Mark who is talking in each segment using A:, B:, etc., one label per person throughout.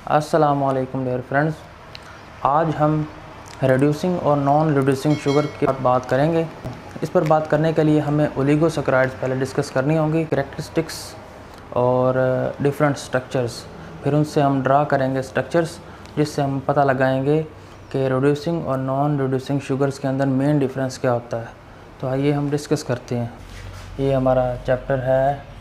A: अस्सलामुअलैकुम dear friends, आज हम रिड्यूसिंग और नॉन रिड्यूसिंग शुगर की बात करेंगे। इस पर बात करने के लिए हमें ओलिगोसैकराइड्स पहले डिस्कस करनी होंगी, कैरेक्टरिस्टिक्स और डिफरेंट स्ट्रक्चर्स। फिर उनसे हम ड्रा करेंगे स्ट्रक्चर्स, जिससे हम पता लगाएंगे कि रिड्यूसिंग और नॉन रिड्यूसिंग शुगर्स के अंदर मेन डिफरेंस क्या होता है। तो आइए हम डिस्कस करते हैं। ये हमारा चैप्टर है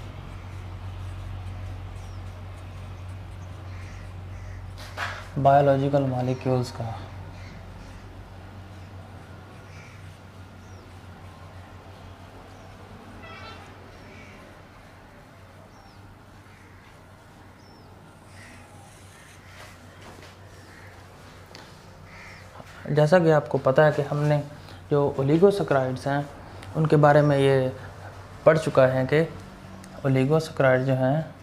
A: बायोलॉजिकल मॉलिक्यूल्स का। जैसा कि आपको पता है कि हमने जो ओलिगोसैकराइड्स हैं उनके बारे में ये पढ़ चुका है कि ओलिगोसैकराइड जो हैं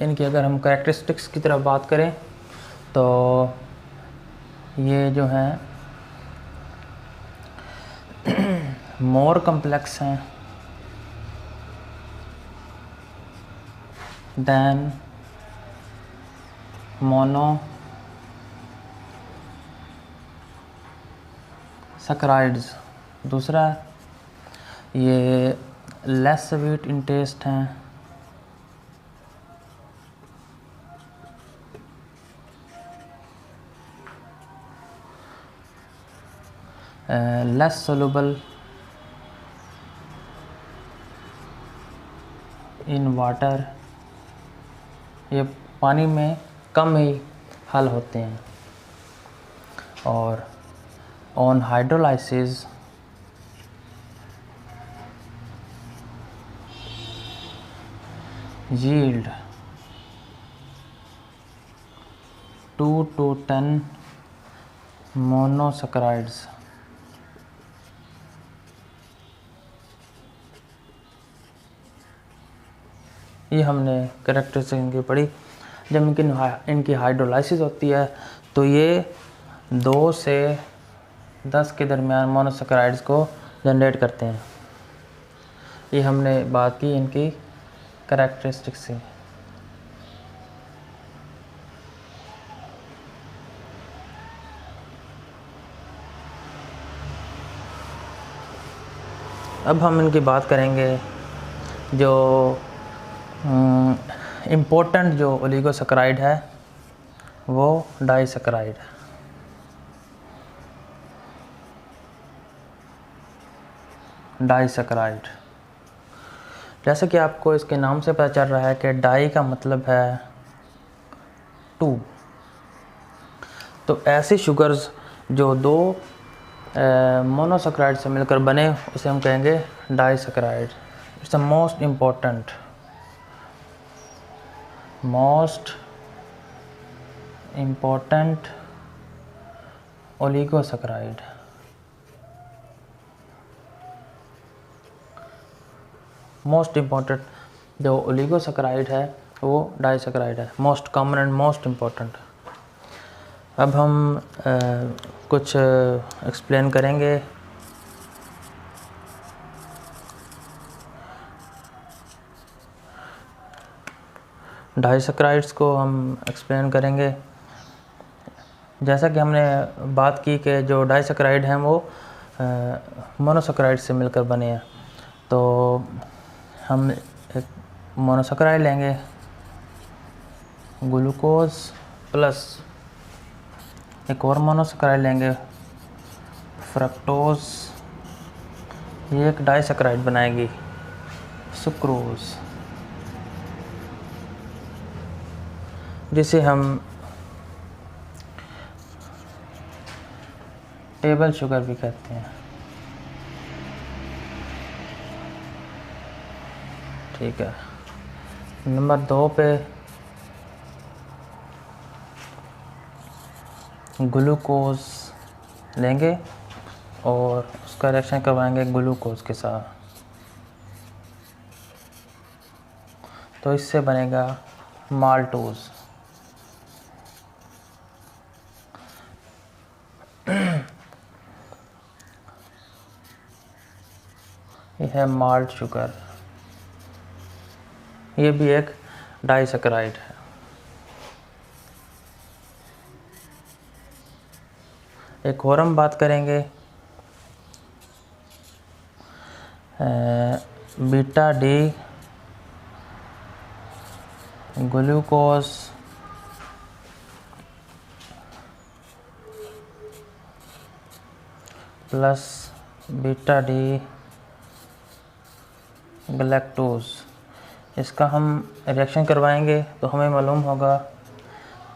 A: इनकी अगर हम कैरेक्टरिस्टिक्स की तरफ बात करें तो ये जो हैं मोर कम्प्लेक्स हैं दैन मोनोसैकराइड्स। दूसरा, ये लेस स्वीट इन टेस्ट हैं लेस सोलुबल इन वाटर, ये पानी में कम ही हल होते हैं। और on hydrolysis yield 2 to 10 monosaccharides. ये हमने कैरेक्टरिस्टिक्स इनकी पढ़ी। जब इनकी हाइड्रोलाइसिस होती है तो ये 2 से 10 के दरमियान मोनोसैकराइड्स को जनरेट करते हैं। ये हमने बात की इनकी कैरेक्टरिस्टिक्स से। अब हम इनकी बात करेंगे जो इम्पोर्टेंट जो ओलिगोसैकराइड है वो डाइसैकराइड। डाइसैकराइड, जैसे कि आपको इसके नाम से पता चल रहा है कि डाई का मतलब है 2। तो ऐसी शुगर्स जो 2 मोनोसैकराइड से मिलकर बने उसे हम कहेंगे disaccharide. It's the most important oligosaccharide. Most important जो ओलिगोसैकराइड है वो डाइसैकराइड है, most common and most important. अब हम कुछ एक्सप्लेन करेंगे। डाइसैकराइड्स को हम एक्सप्लेन करेंगे। जैसा कि हमने बात की कि जो डाइसैकराइड हैं वो मोनोसैकराइड से मिलकर बने हैं। तो हम एक मोनोसैकराइड लेंगे, ग्लूकोज प्लस एक और मोनोसैकराइड लेंगे, फ्रक्टोज। ये एक डाइसैकराइड बनाएगी, सुक्रोज, जिसे हम टेबल शुगर भी कहते हैं। ठीक है। नंबर 2 पे ग्लूकोज लेंगे और उसका रिएक्शन करवाएंगे ग्लूकोज के साथ, तो इससे बनेगा माल्टोज। ये है माल्ट शुगर, ये भी एक डाइसैकेराइड है। एक और हम बात करेंगे beta D glucose plus beta D galactose. इसका हम रिएक्शन करवाएंगे तो हमें मालूम होगा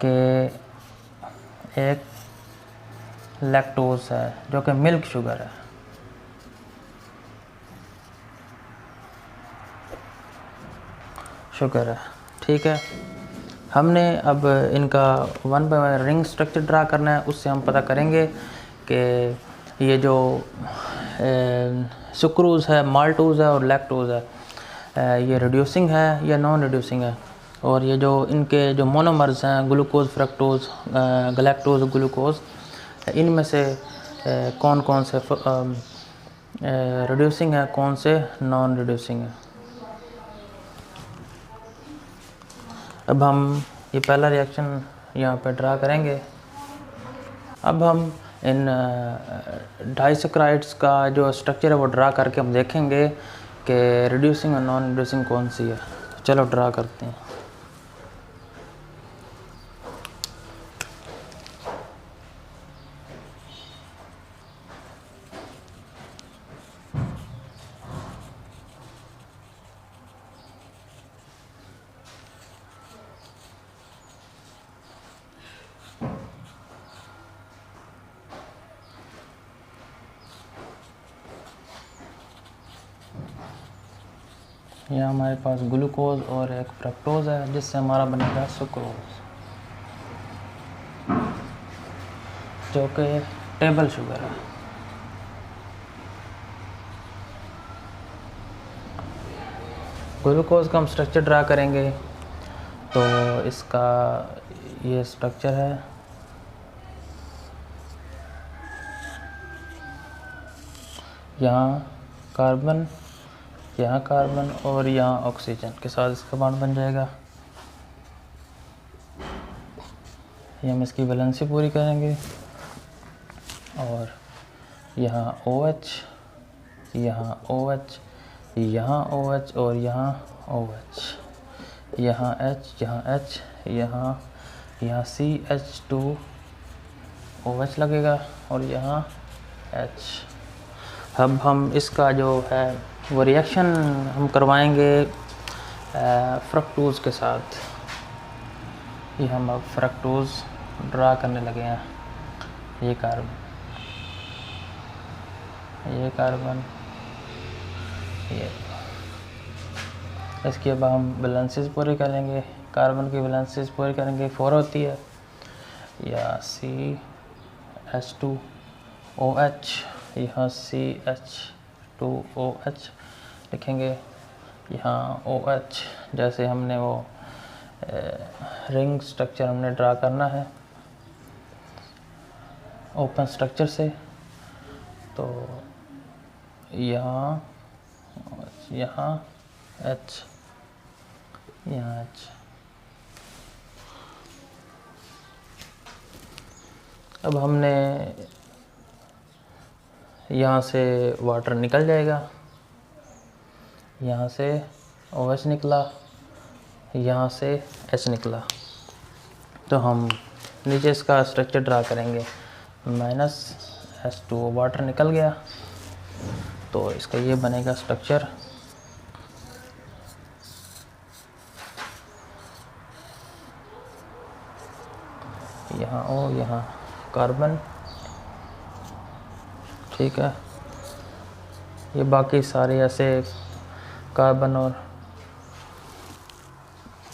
A: कि एक लैक्टोज है जो कि मिल्क शुगर है। ठीक है, हमने अब इनका 1 बाय 1 रिंग स्ट्रक्चर ड्रा करना है। उससे हम पता करेंगे कि ये जो सुक्रोज है, माल्टोज है और लैक्टोज है, ये रिड्यूसिंग है या नॉन रिड्यूसिंग है। और ये जो इनके जो मोनोमर्स हैं ग्लूकोज, फ्रक्टोज, गैलेक्टोज, ग्लूकोज, इनमें से कौन कौन से रिड्यूसिंग है, कौन से नॉन रिड्यूसिंग है। अब हम ये पहला रिएक्शन यहाँ पे ड्रा करेंगे। अब हम इन डाइसैकेराइड्स का जो स्ट्रक्चर है वो ड्रा करके हम देखेंगे कि रिड्यूसिंग और नॉन रिड्यूसिंग कौन सी है। चलो ड्रा करते हैं। यहाँ हमारे पास ग्लूकोज और एक फ्रक्टोज है जिससे हमारा बनेगा सुक्रोज जो कि टेबल शुगर है। ग्लूकोज का हम स्ट्रक्चर ड्रा करेंगे तो इसका ये स्ट्रक्चर है। यहाँ कार्बन, यहाँ कार्बन और यहाँ ऑक्सीजन के साथ इसका बॉन्ड बन जाएगा। ये हम इसकी वैलेंसी पूरी करेंगे और यहाँ OH, यहाँ OH, यहाँ OH और यहाँ OH, यहाँ H, यहाँ H, यहाँ CH2OH लगेगा और यहाँ H। अब हम इसका जो है वो रिएक्शन हम करवाएंगे फ्रक्टोज के साथ। ये हम अब फ्रक्टोज ड्रा करने लगे हैं। ये कार्बन, ये इसकी अब हम बैलेंसेस पूरी करेंगे। कार्बन की बैलेंसेस पूरी करेंगे 4 होती है। या CH2OH, यहाँ CH2OH लिखेंगे, यहाँ OH। जैसे हमने वो रिंग स्ट्रक्चर हमने ड्रा करना है ओपन स्ट्रक्चर से, तो यहाँ H, यहाँ H। अब हमने यहाँ से वाटर निकल जाएगा, यहाँ से OH निकला, यहाँ से H निकला। तो हम नीचे इसका स्ट्रक्चर ड्रा करेंगे। -H2O वाटर निकल गया तो इसका ये बनेगा स्ट्रक्चर। यहाँ O, यहाँ कार्बन, ठीक है। ये बाकी सारे ऐसे कार्बन और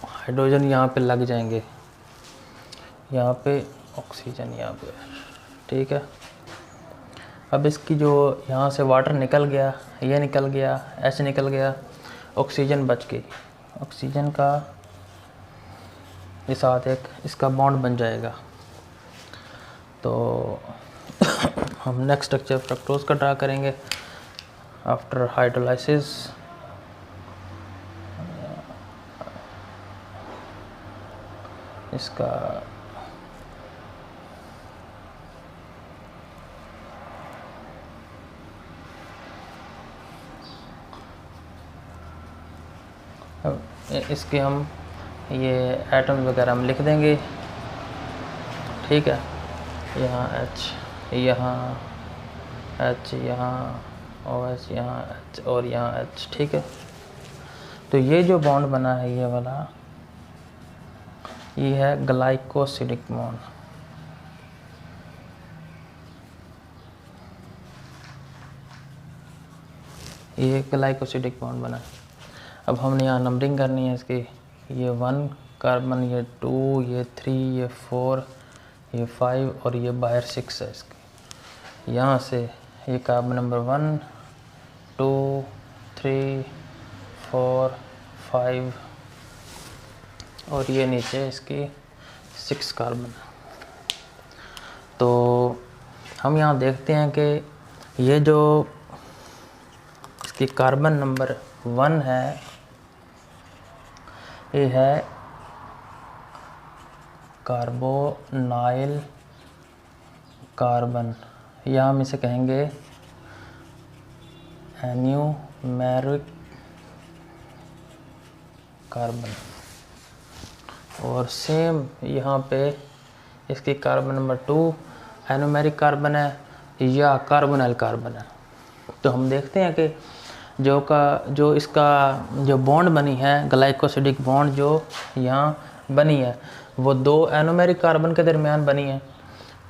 A: हाइड्रोजन यहाँ पे लग जाएंगे, यहाँ पे ऑक्सीजन यहाँ पे, ठीक है। अब इसकी जो यहाँ से वाटर निकल गया, ये निकल गया, H निकल गया, ऑक्सीजन बच गई। ऑक्सीजन का इस साथ एक इसका बॉन्ड बन जाएगा। तो हम नेक्स्ट स्ट्रक्चर फ्रक्टोज का ड्रा करेंगे। आफ्टर हाइड्रोलाइसिस इसका इसके हम ये एटम वगैरह हम लिख देंगे, ठीक है। यहाँ H, यहाँ H, यहाँ OH, यहाँ H और यहाँ H, ठीक है। तो ये जो बॉन्ड बना है ये वाला, ये है ग्लाइकोसिडिक बॉन्ड। ये ग्लाइकोसिडिक बॉन्ड बना है। अब हमने यहाँ नंबरिंग करनी है इसकी, ये 1 कार्बन, ये 2, ये 3, ये 4, ये 5 और ये बाहर 6 है इसकी। यहाँ से ये कार्बन नंबर 1, 2, 3, 4, 5 और ये नीचे इसकी 6 कार्बन। तो हम यहाँ देखते हैं कि ये जो इसकी कार्बन नंबर 1 है, ये है कार्बोनाइल कार्बन, या हम इसे कहेंगे एन्यूमेरिक कार्बन। और सेम यहाँ पे इसकी कार्बन नंबर 2 एन्यूमेरिक कार्बन है या कार्बोनाइल कार्बन है। तो हम देखते हैं कि जो इसका जो बॉन्ड बनी है, ग्लाइकोसिडिक बॉन्ड जो यहाँ बनी है, वो 2 एनोमेरिक कार्बन के दरमियान बनी है।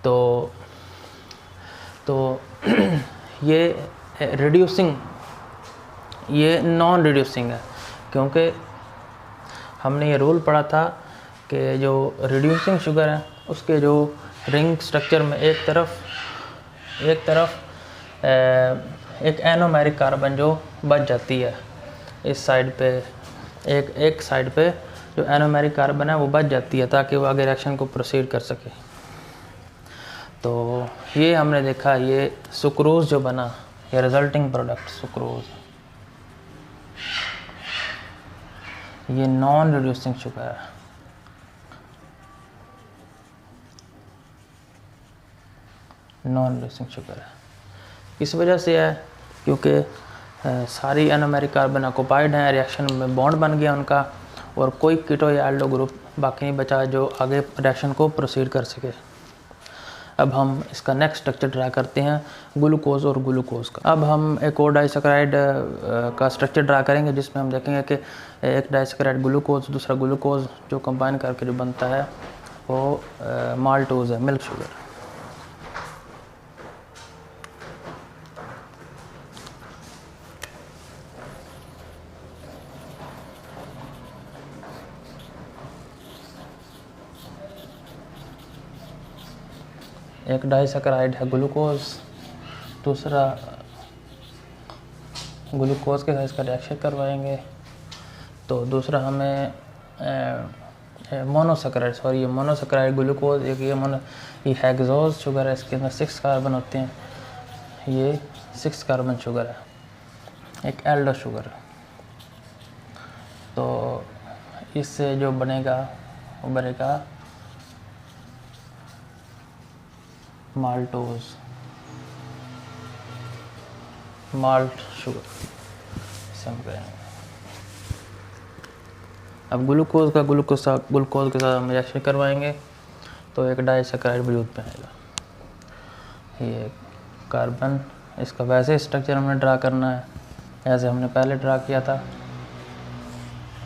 A: तो ये रिड्यूसिंग, ये नॉन रिड्यूसिंग है, क्योंकि हमने ये रूल पढ़ा था कि जो रिड्यूसिंग शुगर है उसके जो रिंग स्ट्रक्चर में एक तरफ एक एनोमेरिक कार्बन जो बच जाती है, इस साइड पे एक साइड पे जो एनोमेरिक कार्बन है वो बच जाती है, ताकि वो आगे रिएक्शन को प्रोसीड कर सके। तो ये हमने देखा, ये सुक्रोज जो बना, ये रिजल्टिंग प्रोडक्ट सुक्रोज, ये नॉन रिड्यूसिंग शुगर है। नॉन रिड्यूसिंग शुगर है इस वजह से है क्योंकि सारी एनोमेरिक कार्बन ऑक्युपाइड हैं, रिएक्शन में बॉन्ड बन गया उनका, और कोई कीटो या एल्डो ग्रुप बाकी नहीं बचा जो आगे रिएक्शन को प्रोसीड कर सके। अब हम इसका नेक्स्ट स्ट्रक्चर ड्रा करते हैं, ग्लूकोज और ग्लूकोज का। अब हम एक और डाइसैकेराइड का स्ट्रक्चर ड्रा करेंगे, जिसमें हम देखेंगे कि एक डाइसैकेराइड ग्लूकोज, दूसरा ग्लूकोज जो कंबाइन करके जो बनता है वो माल्टोज है, मिल्क शुगर। एक डाइसैकेराइड है ग्लूकोज, दूसरा ग्लूकोज के साथ इसका रिएक्शन करवाएंगे। तो दूसरा हमें मोनोसैकेराइड, सॉरी ये मोनोसैकेराइड ग्लूकोज, एक ये हेक्सोज शुगर है, इसके अंदर 6 कार्बन होते हैं, ये 6 कार्बन शुगर है, एक एल्डो शुगर। तो इससे जो बनेगा वो बनेगा माल्टोज, माल्ट शुगर, इसे हम करेंगे। अब ग्लूकोज के साथ हम रिएक्शन करवाएंगे तो एक डाइसैकेराइड वजूद में आएगा। ये कार्बन, इसका वैसे स्ट्रक्चर हमने ड्रा करना है जैसे हमने पहले ड्रा किया था।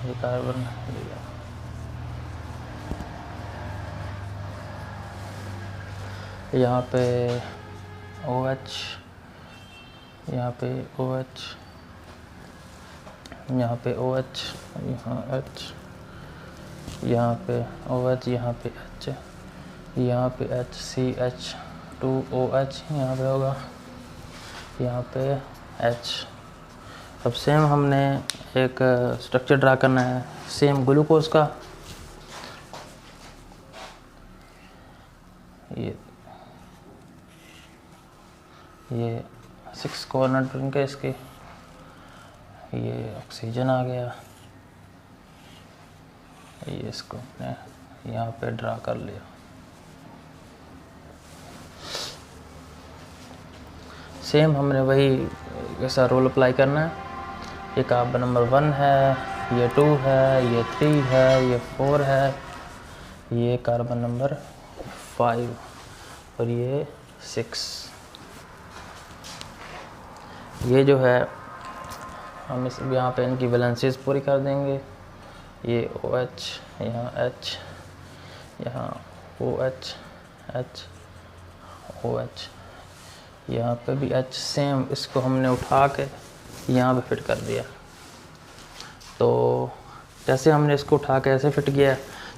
A: ये कार्बन, यहाँ पे OH, यहाँ पे OH, यहाँ पे OH, यहाँ H, यहाँ पे OH, यहाँ पे H, यहाँ पे HCH2OH यहाँ पे होगा, यहाँ पे H। अब सेम हमने एक स्ट्रक्चर ड्रा करना है सेम ग्लूकोज का। ये 6 कॉर्नर रिंग है इसकी, ये ऑक्सीजन आ गया, ये इसको हमने यहाँ पे ड्रा कर लिया। सेम हमने वही ऐसा रोल अप्लाई करना है। ये कार्बन नंबर 1 है, ये 2 है, ये 3 है, ये 4 है, ये कार्बन नंबर 5 और ये 6। ये जो है हम इस यहाँ पे इनकी वैलेंसीज पूरी कर देंगे। ये OH, यहाँ H, यहाँ OH, H, OH, यहाँ पे भी H। सेम इसको हमने उठा के यहाँ पे फिट कर दिया। तो जैसे हमने इसको उठा के ऐसे फिट किया,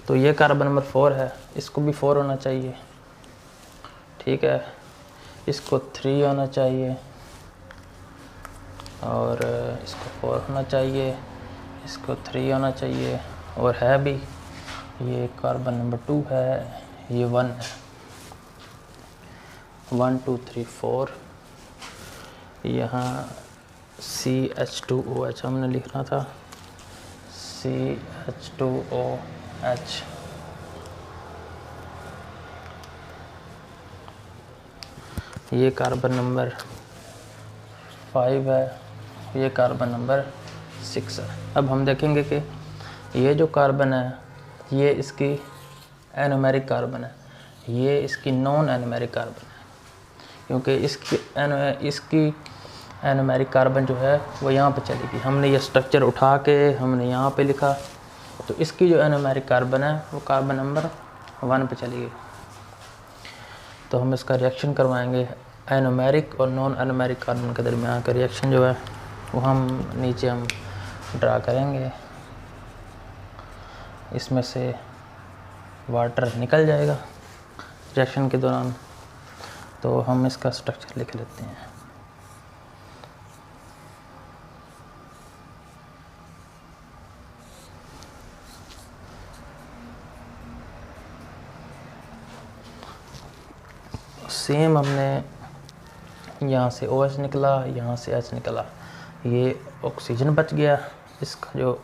A: तो ये कार्बन नंबर 4 है, इसको भी 4 होना चाहिए, ठीक है। इसको 3 होना चाहिए और इसको 4 होना चाहिए, इसको 3 होना चाहिए और है भी। ये कार्बन नंबर 2 है, ये 1 है। 1 2 3 4। यहाँ CH2OH हमने लिखना था, CH2OH। ये कार्बन नंबर 5 है, ये कार्बन नंबर 6 है। अब हम देखेंगे कि ये जो कार्बन है ये इसकी एनोमेरिक कार्बन है, ये इसकी नॉन एनोमेरिक कार्बन है, क्योंकि इसकी एनोमेरिक कार्बन जो है वो यहाँ पे चलेगी। हमने ये स्ट्रक्चर उठा के हमने यहाँ पे लिखा, तो इसकी जो एनोमेरिक कार्बन है वो कार्बन नंबर 1 पे चलेगी। तो हम इसका रिएक्शन करवाएंगे। एनोमेरिक और नॉन एनोमेरिक कार्बन के दरमियान का रिएक्शन जो है वो हम नीचे हम ड्रा करेंगे। इसमें से वाटर निकल जाएगा रिएक्शन के दौरान। तो हम इसका स्ट्रक्चर लिख लेते हैं। सेम हमने यहाँ से OH निकला, यहाँ से H निकला, ये ऑक्सीजन बच गया, इसका जो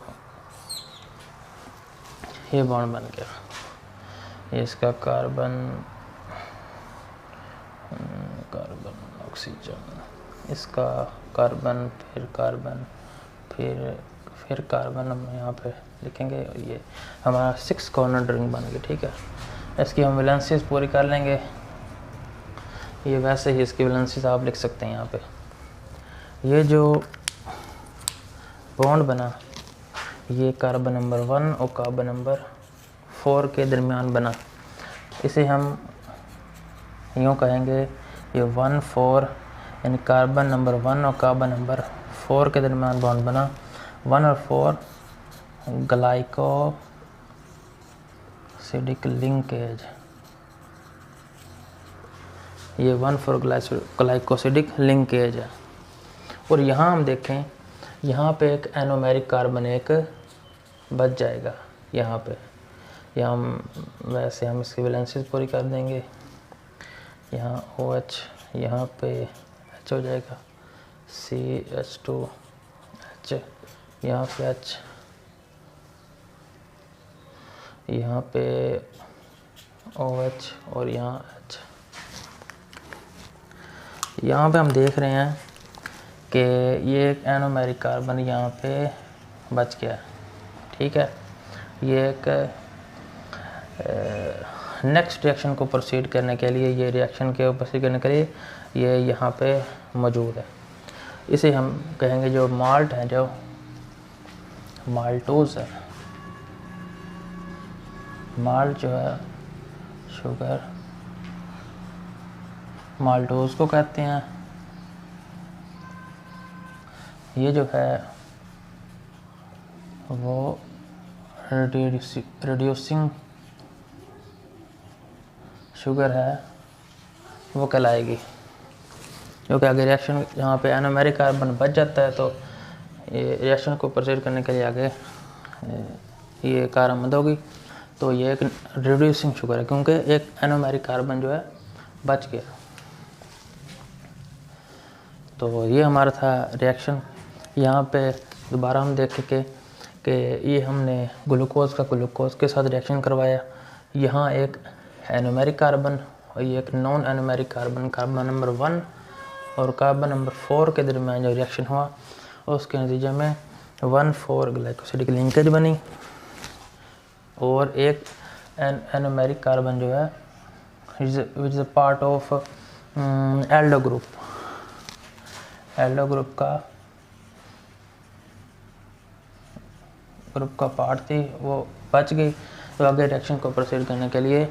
A: ये बॉन्ड बन गया, ये इसका कार्बन ऑक्सीजन, इसका कार्बन, फिर कार्बन, फिर कार्बन हम यहाँ पे लिखेंगे। और ये हमारा 6 कॉर्नर रिंग बन गया, ठीक है। इसकी हम वैलेंसीज पूरी कर लेंगे। ये वैसे ही इसकी वैलेंसीज आप लिख सकते हैं यहाँ पे। ये जो बॉन्ड बना ये कार्बन नंबर 1 और कार्बन नंबर 4 के दरमियान बना, इसे हम यूँ कहेंगे ये 1 4, यानी कार्बन नंबर 1 और कार्बन नंबर 4 के दरमियान बॉन्ड बना। 1 और 4 ग्लाइकोसिडिक लिंकेज, ये 1 4 ग्लाइकोसिडिक लिंकेज है। और यहाँ हम देखें, यहाँ पे एक एनोमेरिक कार्बन एक बच जाएगा यहाँ पे। यहाँ वैसे हम इसकी वैलेंसीज पूरी कर देंगे। यहाँ OH, यहाँ पे H हो जाएगा, CH2H, यहाँ पे H, यहाँ पे OH और यहाँ H। यहाँ पे हम देख रहे हैं कि ये एक एनोमेरिक कार्बन यहाँ पे बच गया, ठीक है। ये एक नेक्स्ट रिएक्शन को प्रोसीड करने के लिए, ये रिएक्शन के प्रोसीड करने के लिए ये यहाँ पे मौजूद है। इसे हम कहेंगे जो माल्ट है, जो माल्टोज है, माल्ट जो है शुगर, माल्टोज को कहते हैं। ये जो है वो रिड्यूसिंग शुगर है, वो कहलाएगी। क्योंकि अगर रिएक्शन यहाँ पे एनोमेरिक कार्बन बच जाता है तो ये रिएक्शन को प्रोसीड करने के लिए आगे ये कारआमद होगी। तो ये एक रिड्यूसिंग शुगर है, क्योंकि एक एनोमेरिक कार्बन जो है बच गया। तो ये हमारा था रिएक्शन। यहाँ पे दोबारा हम देखें कि ये हमने ग्लूकोज का ग्लूकोज के साथ रिएक्शन करवाया। यहाँ एक एनोमेरिक कार्बन और ये एक non anomeric carbon, carbon number 1 और कार्बन नंबर 4 के दरमियान जो रिएक्शन हुआ उसके नतीजे में 1,4 ग्लाइकोसिडिक लिंकेज बनी और एक एनोमेरिक कार्बन जो है which is a part of Aldo group का पार्ट थी, वो बच गई। तो आगे रिएक्शन को प्रोसीड करने के लिए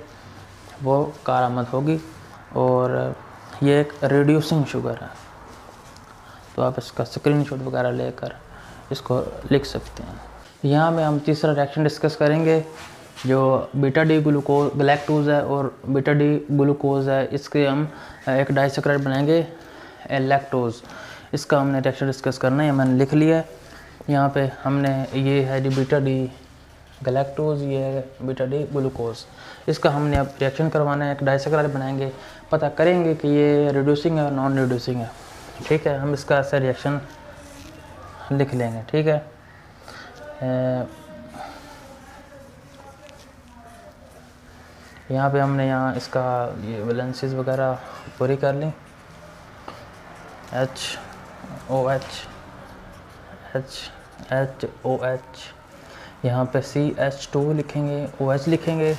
A: वो कारआमद होगी और ये एक रिड्यूसिंग शुगर है। तो आप इसका स्क्रीनशॉट वगैरह लेकर इसको लिख सकते हैं। यहाँ में हम तीसरा रिएक्शन डिस्कस करेंगे जो बीटा डी गलैक्टोज है और बीटा डी ग्लूकोज है। इसके हम एक डाइसैकराइड बनाएंगे लैक्टोज। इसका हमने रिएक्शन डिस्कस करना है, मैंने लिख लिया है यहाँ पे। हमने ये है जी बीटा डी गलैक्टोज, ये है बीटा डी ग्लूकोज। इसका हमने अब रिएक्शन करवाना है, एक डाइसैकराइड बनाएंगे, पता करेंगे कि ये रिड्यूसिंग है और नॉन रिड्यूसिंग है। ठीक है, हम इसका ऐसा रिएक्शन लिख लेंगे। ठीक है, यहाँ पे हमने यहाँ इसका ये वैलेंसीज वगैरह पूरी कर ली। HOH HHOH, यहाँ पे CH2 लिखेंगे, OH लिखेंगे।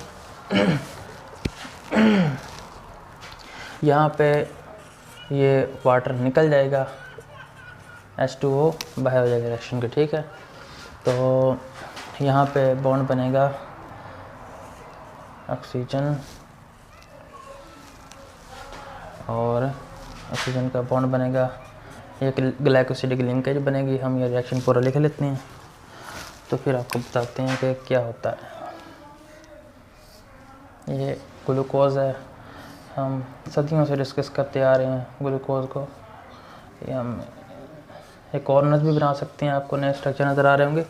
A: यहाँ पे ये वाटर निकल जाएगा, H2O बाहर हो जाएगा रिएक्शन के। ठीक है, तो यहाँ पे बॉन्ड बनेगा ऑक्सीजन और ऑक्सीजन का बॉन्ड बनेगा, एक ग्लाइकोसिडिक लिंकेज बनेगी। हम ये रिएक्शन पूरा लिख लेते हैं तो फिर आपको बताते हैं कि क्या होता है। ये ग्लूकोज है, हम सदियों से डिस्कस करते आ रहे हैं ग्लूकोज को। ये हम एक कॉर्नर्स भी बना सकते हैं, आपको नए स्ट्रक्चर नज़र आ रहे होंगे।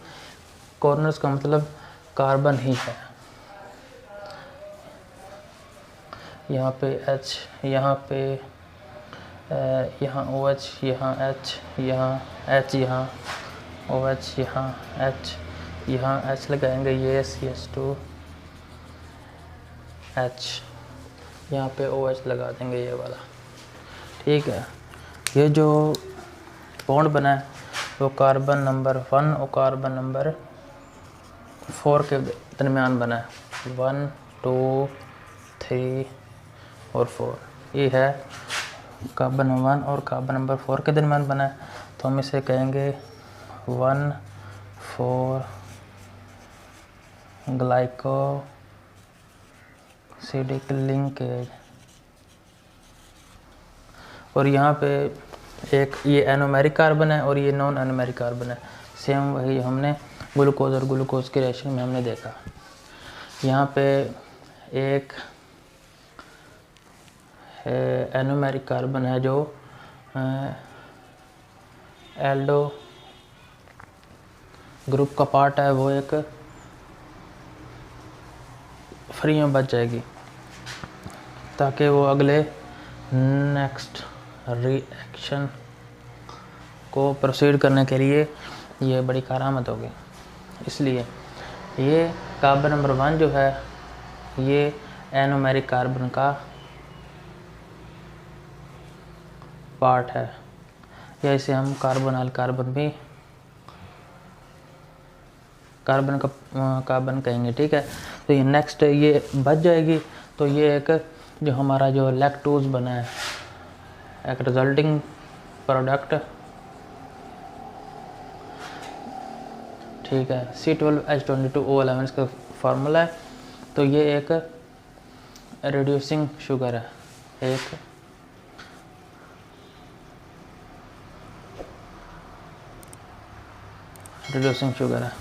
A: कॉर्नर्स का मतलब कार्बन ही है। यहाँ पे H, यहाँ पे यहाँ OH, यहाँ H, यहाँ H, यहाँ OH, यहाँ H, यहाँ H लगाएंगे, ये CH2 H, यहाँ पे OH लगा देंगे ये वाला। ठीक है, ये जो बॉन्ड बना है वो कार्बन नंबर 1 और कार्बन नंबर 4 के दरमियान बना है। 1, 2, 3 और 4, ये है कार्बन 1 और कार्बन नंबर 4 के दरमियान बना है। तो हम इसे कहेंगे 1,4 ग्लाइकोसिडिक लिंकेज। और यहाँ पे एक ये एनोमेरिक कार्बन है और ये नॉन एनोमेरिक कार्बन है। सेम वही हमने ग्लूकोज और ग्लूकोज के रिएक्शन में हमने देखा। यहाँ पे एक एनोमेरिक कार्बन है जो एल्डो ग्रुप का पार्ट है, वो एक फ्री में बच जाएगी ताकि वो अगले नेक्स्ट रिएक्शन को प्रोसीड करने के लिए ये बड़ी कारआमद होगी। इसलिए ये कार्बन नंबर 1 जो है ये एनोमेरिक कार्बन का पार्ट है, या इसे हम कार्बोनाइल कार्बन भी कार्बन कहेंगे। ठीक है, तो ये नेक्स्ट ये बच जाएगी। तो ये एक जो हमारा जो लैक्टोज बना है, एक रिजल्टिंग प्रोडक्ट। ठीक है, C12H22O11 इसका फार्मूला है। तो ये एक रिड्यूसिंग शुगर है, एक रिड्यूसिंग शुगर है।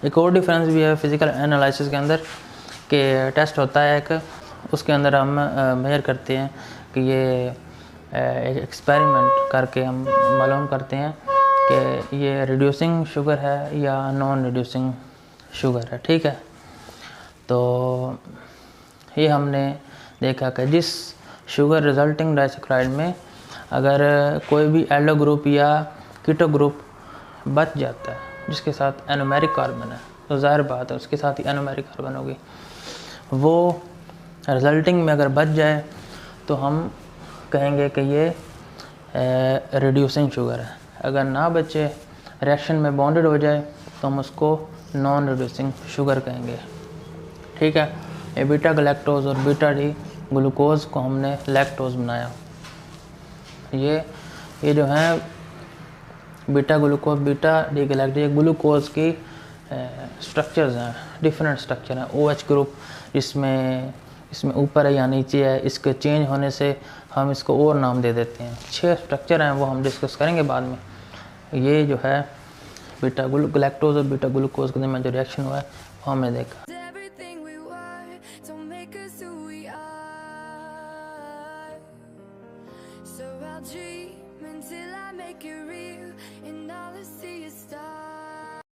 A: एक और डिफरेंस भी है फिज़िकल एनालिसिस के अंदर कि टेस्ट होता है एक, उसके अंदर हम मेजर करते हैं कि ये एक एक्सपेरिमेंट करके हम मालूम करते हैं कि ये रिड्यूसिंग शुगर है या नॉन रिड्यूसिंग शुगर है। ठीक है, तो ये हमने देखा कि जिस शुगर रिजल्टिंग डाइसैकराइड में अगर कोई भी एल्डो ग्रुप या कीटो ग्रुप बच जाता है, जिसके साथ एनोमेरिक कार्बन है, तो ज़ाहिर बात है उसके साथ ही एनोमेरिक कार्बन होगी, वो रिजल्टिंग में अगर बच जाए तो हम कहेंगे कि ये रिड्यूसिंग शुगर है। अगर ना बचे, रिएक्शन में बॉन्डेड हो जाए, तो हम उसको नॉन रिड्यूसिंग शुगर कहेंगे। ठीक है, ये बीटा गलैक्टोज और बीटा डी ग्लूकोज को हमने लैक्टोज बनाया। ये जो है बीटा ग्लूकोज, बीटा डी गलैक्टोज, ये ग्लूकोज की स्ट्रक्चर्स हैं, डिफरेंट स्ट्रक्चर हैं। OH ग्रुप इसमें ऊपर है या नीचे है, इसके चेंज होने से हम इसको और नाम दे देते हैं। 6 स्ट्रक्चर हैं, वो हम डिस्कस करेंगे बाद में। ये जो है बीटा गलैक्टोज और बीटा ग्लूकोज के दरमियान जो रिएक्शन हुआ है वो हमने देखा।
B: So I'll dream until I make it real, and all I see is stars.